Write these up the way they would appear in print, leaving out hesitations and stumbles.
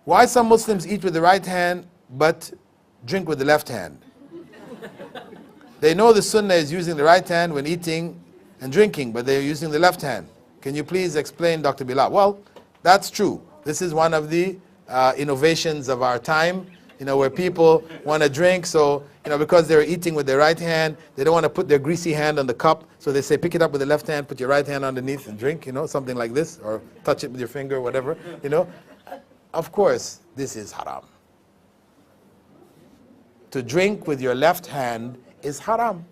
Why some Muslims eat with the right hand but drink with the left hand? They know the sunnah is using the right hand when eating and drinking, but they're using the left hand. Can you please explain, Dr. Bilal? Well, that's true. This is one of the innovations of our time, where people want to drink, so, because they're eating with their right hand, they don't want to put their greasy hand on the cup, so they say, pick it up with the left hand, put your right hand underneath and drink, something like this, or touch it with your finger, whatever, Of course, this is haram. To drink with your left hand is haram.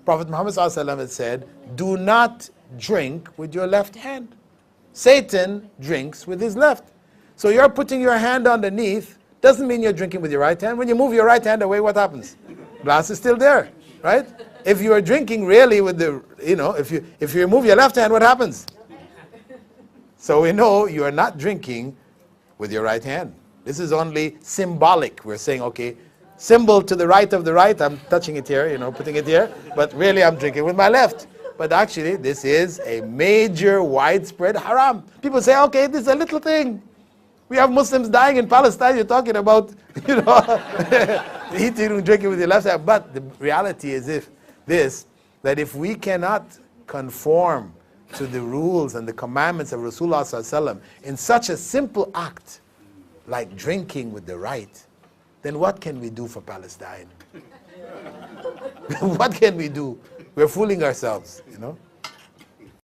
Prophet Muhammad ﷺ had said, do not drink with your left hand. Satan drinks with his left. So you're putting your hand underneath, doesn't mean you're drinking with your right hand. When you move your right hand away, what happens? Glass is still there, right? If you are drinking really with the, if you remove your left hand, what happens? So we know you are not drinking with your right hand. This is only symbolic. We're saying, okay, symbol to the right of the right, I'm touching it here, putting it here, but really I'm drinking with my left. But actually, this is a major, widespread haram. People say, okay, this is a little thing. We have Muslims dying in Palestine, you're talking about, eating and drinking with your left hand. But the reality is that if we cannot conform to the rules and the commandments of Rasulullah ﷺ in such a simple act, like drinking with the right, then what can we do for Palestine? What can we do? We're fooling ourselves,